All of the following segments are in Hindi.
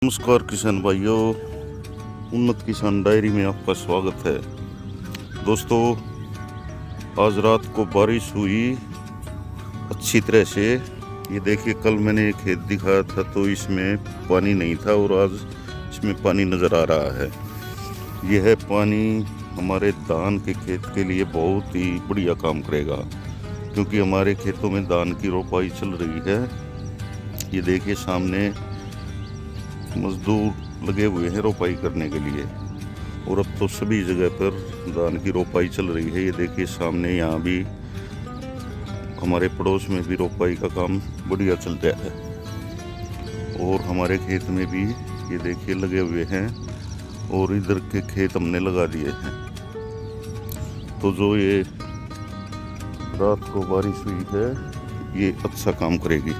नमस्कार किसान भाइयों, उन्नत किसान डायरी में आपका स्वागत है। दोस्तों, आज रात को बारिश हुई अच्छी तरह से। ये देखिए, कल मैंने एक खेत दिखाया था तो इसमें पानी नहीं था और आज इसमें पानी नज़र आ रहा है। यह है पानी हमारे धान के खेत के लिए बहुत ही बढ़िया काम करेगा, क्योंकि हमारे खेतों में धान की रोपाई चल रही है। ये देखिए, सामने मजदूर लगे हुए हैं रोपाई करने के लिए, और अब तो सभी जगह पर धान की रोपाई चल रही है। ये देखिए सामने, यहाँ भी हमारे पड़ोस में भी रोपाई का काम बढ़िया चल रहा है, और हमारे खेत में भी ये देखिए लगे हुए हैं, और इधर के खेत हमने लगा दिए हैं। तो जो ये रात को बारिश हुई है, ये अच्छा काम करेगी।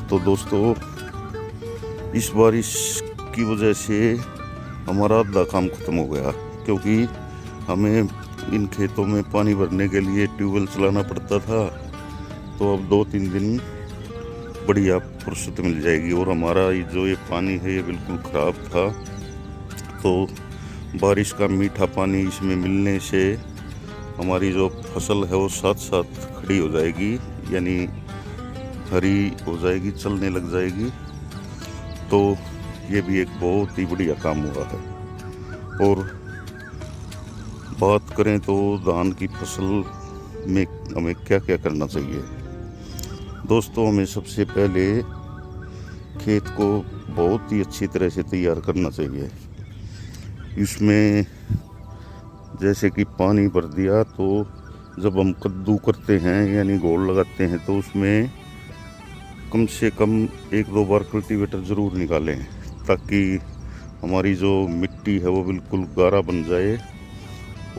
तो दोस्तों, इस बारिश की वजह से हमारा आधा काम खत्म हो गया, क्योंकि हमें इन खेतों में पानी भरने के लिए ट्यूबवेल चलाना पड़ता था। तो अब 2-3 दिन बढ़िया फुर्सत मिल जाएगी, और हमारा जो ये पानी है ये बिल्कुल ख़राब था। तो बारिश का मीठा पानी इसमें मिलने से हमारी जो फसल है वो साथ साथ खड़ी हो जाएगी, यानी हरी हो जाएगी, चलने लग जाएगी। तो ये भी एक बहुत ही बढ़िया काम हुआ है। और बात करें तो धान की फसल में हमें क्या क्या करना चाहिए। दोस्तों, हमें सबसे पहले खेत को बहुत ही अच्छी तरह से तैयार करना चाहिए। इसमें जैसे कि पानी भर दिया, तो जब हम कद्दू करते हैं यानी गोल लगाते हैं, तो उसमें कम से कम 1-2 बार कल्टीवेटर ज़रूर निकालें, ताकि हमारी जो मिट्टी है वो बिल्कुल गारा बन जाए।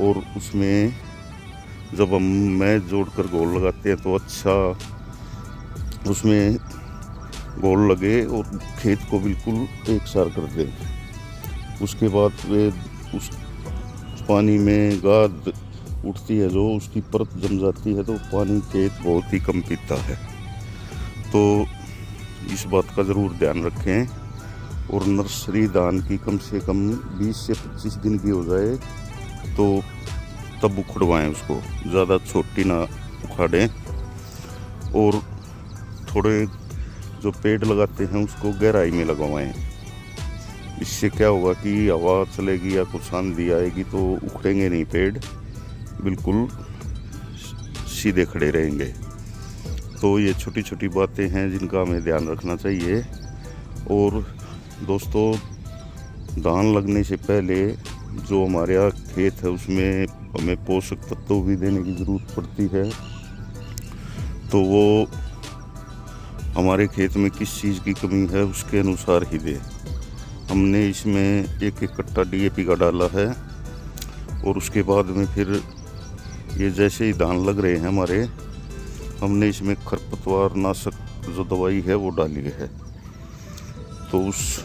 और उसमें जब हम मैच जोड़कर गोल लगाते हैं तो अच्छा उसमें गोल लगे और खेत को बिल्कुल एकसार कर दे। उसके बाद वे उस पानी में गाद उठती है, जो उसकी परत जम जाती है, तो पानी खेत बहुत ही कम पीता है। तो इस बात का ज़रूर ध्यान रखें। और नर्सरी धान की कम से कम 20 से 25 दिन की हो जाए तो तब उखड़वाएं उसको, ज़्यादा छोटी ना उखाड़ें। और थोड़े जो पेड़ लगाते हैं उसको गहराई में लगवाएं। इससे क्या होगा कि हवा चलेगी या कुछ आंधी आएगी तो उखड़ेंगे नहीं, पेड़ बिल्कुल सीधे खड़े रहेंगे। तो ये छोटी छोटी बातें हैं जिनका हमें ध्यान रखना चाहिए। और दोस्तों, धान लगने से पहले जो हमारे यहाँ खेत है उसमें हमें पोषक तत्व भी देने की ज़रूरत पड़ती है। तो वो हमारे खेत में किस चीज़ की कमी है उसके अनुसार ही दें। हमने इसमें 1-1 कट्टा DAP का डाला है, और उसके बाद में फिर ये जैसे ही धान लग रहे हैं हमारे, हमने इसमें खरपतवार नाशक जो दवाई है वो डाली है। तो उससे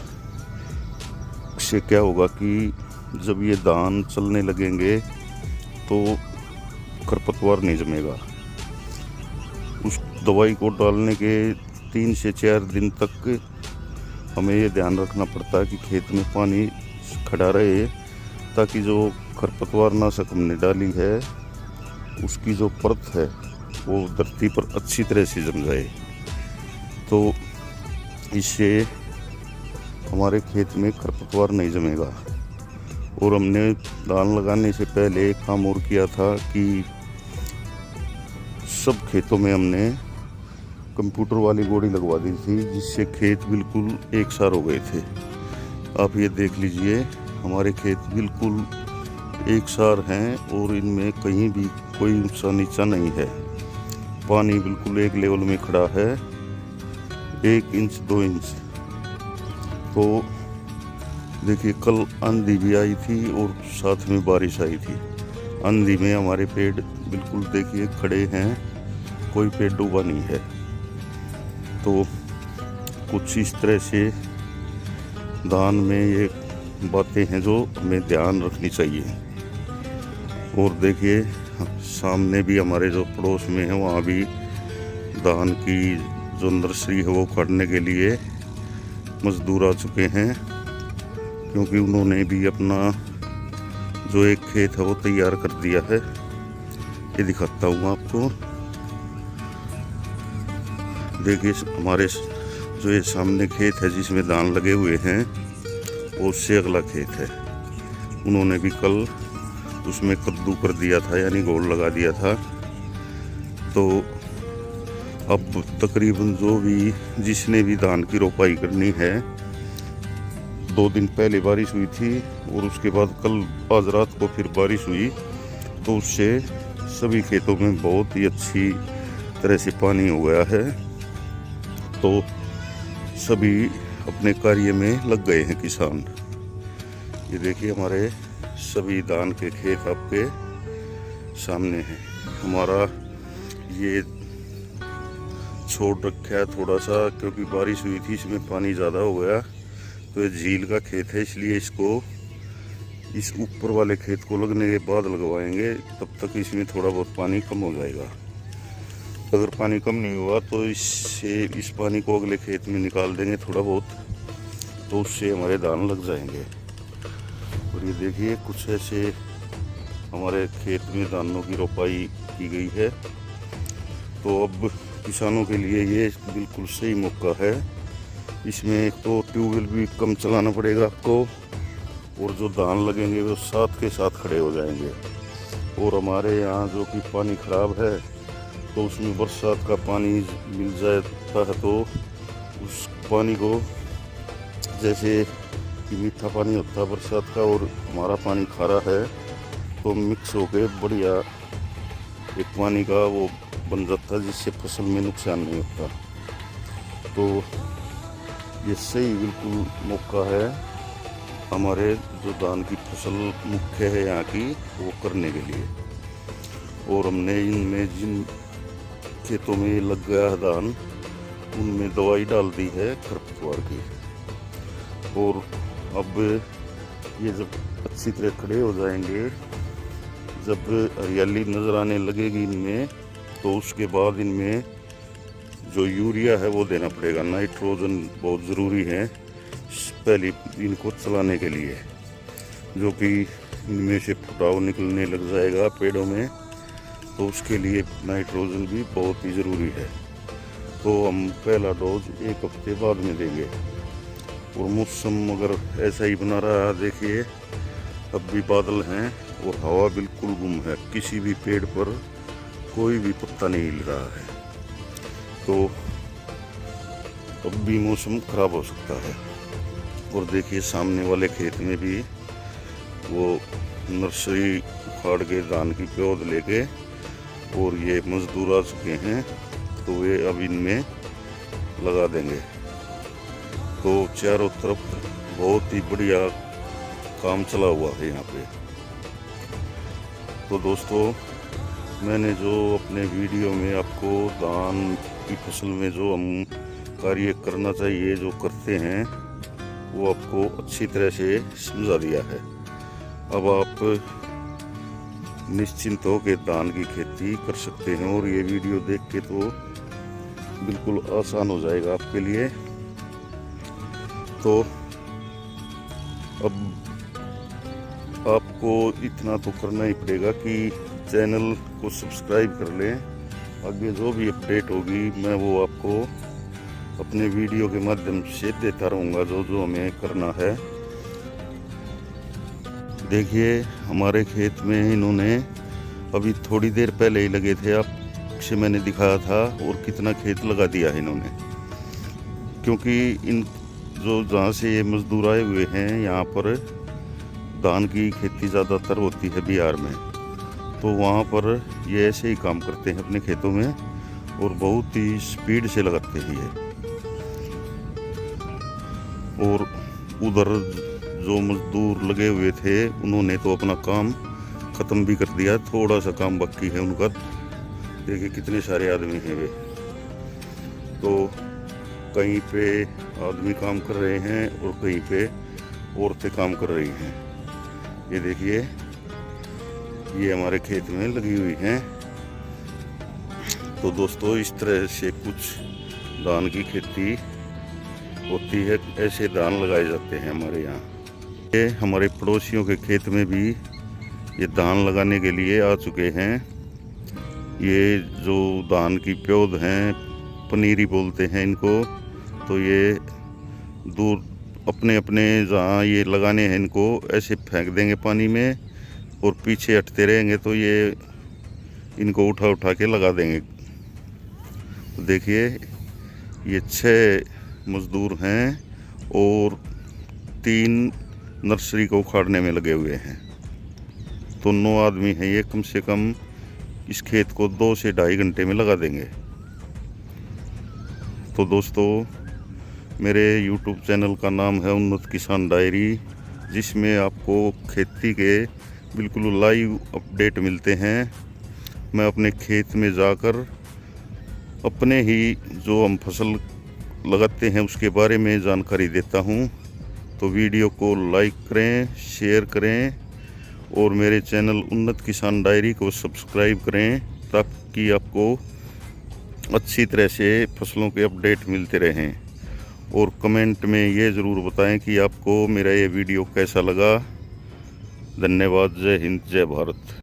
क्या होगा कि जब ये धान चलने लगेंगे तो खरपतवार नहीं जमेगा। उस दवाई को डालने के 3 से 4 दिन तक हमें ये ध्यान रखना पड़ता है कि खेत में पानी खड़ा रहे, ताकि जो खरपतवार नाशक हमने डाली है उसकी जो परत है वो धरती पर अच्छी तरह से जम जाए। तो इससे हमारे खेत में खरपतवार नहीं जमेगा। और हमने धान लगाने से पहले एक काम और किया था कि सब खेतों में हमने कंप्यूटर वाली गोड़ी लगवा दी थी, जिससे खेत बिल्कुल एकसार हो गए थे। आप ये देख लीजिए, हमारे खेत बिल्कुल एकसार हैं और इनमें कहीं भी कोई ऊंचा नीचा नहीं है। पानी बिल्कुल एक लेवल में खड़ा है, 1 इंच 2 इंच। तो देखिए, कल आंधी भी आई थी और साथ में बारिश आई थी। आंधी में हमारे पेड़ बिल्कुल देखिए खड़े हैं, कोई पेड़ डूबा नहीं है। तो कुछ इस तरह से धान में ये बातें हैं जो हमें ध्यान रखनी चाहिए। और देखिए, सामने भी हमारे जो पड़ोस में है वहाँ भी धान की जो नर्सरी है वो उखाड़ने के लिए मजदूर आ चुके हैं, क्योंकि उन्होंने भी अपना जो एक खेत है वो तैयार कर दिया है। ये दिखाता हूँ आपको। देखिए हमारे जो ये सामने खेत है जिसमें धान लगे हुए हैं, वो उससे अगला खेत है। उन्होंने भी कल उसमें कद्दू कर दिया था, यानी गोल लगा दिया था। तो अब तकरीबन जो भी जिसने भी धान की रोपाई करनी है, 2 दिन पहले बारिश हुई थी और उसके बाद कल आज रात को फिर बारिश हुई, तो उससे सभी खेतों में बहुत ही अच्छी तरह से पानी हो गया है। तो सभी अपने कार्य में लग गए हैं किसान। ये देखिए हमारे सभी धान के खेत आपके सामने हैं। हमारा ये छोड़ रखा है थोड़ा सा, क्योंकि बारिश हुई थी, इसमें पानी ज़्यादा हो गया। तो ये झील का खेत है, इसलिए इसको इस ऊपर वाले खेत को लगने के बाद लगवाएंगे। तब तक इसमें थोड़ा बहुत पानी कम हो जाएगा। अगर पानी कम नहीं हुआ तो इस पानी को अगले खेत में निकाल देंगे थोड़ा बहुत, तो उससे हमारे धान लग जाएंगे। और ये देखिए कुछ ऐसे हमारे खेत में धानों की रोपाई की गई है। तो अब किसानों के लिए ये बिल्कुल सही मौका है। इसमें एक तो ट्यूबवेल भी कम चलाना पड़ेगा आपको, और जो धान लगेंगे वो साथ के साथ खड़े हो जाएंगे। और हमारे यहाँ जो कि पानी खराब है, तो उसमें बरसात का पानी मिल जाता है, तो उस पानी को जैसे कि मीठा पानी होता है बरसात का और हमारा पानी खारा है, तो मिक्स होके बढ़िया एक पानी का वो बन जाता है, जिससे फसल में नुकसान नहीं होता। तो ये सही बिल्कुल मौका है हमारे जो धान की फसल मुख्य है यहाँ की, वो करने के लिए। और हमने इनमें जिन खेतों में लग गया है धान, उनमें दवाई डाल दी है खरपतवार की। और अब ये जब अच्छी तरह खड़े हो जाएंगे, जब हरियाली नज़र आने लगेगी इनमें, तो उसके बाद इनमें जो यूरिया है वो देना पड़ेगा। नाइट्रोजन बहुत ज़रूरी है पहले इनको चलाने के लिए, जो कि इनमें से फुटाव निकलने लग जाएगा पेड़ों में, तो उसके लिए नाइट्रोजन भी बहुत ही ज़रूरी है। तो हम पहला डोज 1 हफ्ते बाद में देंगे। और मौसम अगर ऐसा ही बना रहा, देखिए अब भी बादल हैं और हवा बिल्कुल गुम है, किसी भी पेड़ पर कोई भी पत्ता नहीं हिल रहा है। तो अब भी मौसम खराब हो सकता है। और देखिए सामने वाले खेत में भी वो नर्सरी उखाड़ के धान की पौध लेके, और ये मजदूर आ चुके हैं, तो वे अब इनमें लगा देंगे। तो चारों तरफ बहुत ही बढ़िया काम चला हुआ है यहाँ पे। तो दोस्तों, मैंने जो अपने वीडियो में आपको धान की फसल में जो हम कार्य करना चाहिए, जो करते हैं, वो आपको अच्छी तरह से समझा दिया है। अब आप निश्चिंत हो के धान की खेती कर सकते हैं। और ये वीडियो देख के तो बिल्कुल आसान हो जाएगा आपके लिए। तो अब आपको इतना तो करना ही पड़ेगा कि चैनल को सब्सक्राइब कर लें। आगे जो भी अपडेट होगी मैं वो आपको अपने वीडियो के माध्यम से देता रहूँगा, जो जो हमें करना है। देखिए हमारे खेत में इन्होंने अभी थोड़ी देर पहले ही लगे थे, आपसे मैंने दिखाया था, और कितना खेत लगा दिया है इन्होंने। क्योंकि इन जो जहाँ से ये मजदूर आए हुए हैं, यहाँ पर धान की खेती ज़्यादातर होती है बिहार में, तो वहाँ पर ये ऐसे ही काम करते हैं अपने खेतों में, और बहुत ही स्पीड से लगाते हैं ये। और उधर जो मजदूर लगे हुए थे, उन्होंने तो अपना काम ख़त्म भी कर दिया, थोड़ा सा काम बाकी है उनका। देखिए कितने सारे आदमी हैं वे। तो कहीं पे आदमी काम कर रहे हैं और कहीं पे औरतें काम कर रही हैं। ये देखिए ये हमारे खेत में लगी हुई हैं। तो दोस्तों, इस तरह से कुछ धान की खेती होती है, ऐसे धान लगाए जाते हैं हमारे यहाँ। ये हमारे पड़ोसियों के खेत में भी ये धान लगाने के लिए आ चुके हैं। ये जो धान की प्योद हैं, पनीरी बोलते हैं इनको, तो ये दूर अपने अपने जहाँ ये लगाने हैं इनको ऐसे फेंक देंगे पानी में और पीछे हटते रहेंगे तो ये इनको उठा उठा के लगा देंगे। तो देखिए ये 6 मजदूर हैं और 3 नर्सरी को उखाड़ने में लगे हुए हैं। तो 9 आदमी हैं ये, कम से कम इस खेत को 2 से 2.5 घंटे में लगा देंगे। तो दोस्तों, मेरे YouTube चैनल का नाम है उन्नत किसान डायरी, जिसमें आपको खेती के बिल्कुल लाइव अपडेट मिलते हैं। मैं अपने खेत में जाकर अपने ही जो हम फसल लगाते हैं उसके बारे में जानकारी देता हूं। तो वीडियो को लाइक करें, शेयर करें और मेरे चैनल उन्नत किसान डायरी को सब्सक्राइब करें, ताकि आपको अच्छी तरह से फसलों के अपडेट मिलते रहें। और कमेंट में ये ज़रूर बताएं कि आपको मेरा ये वीडियो कैसा लगा। धन्यवाद। जय हिंद, जय भारत।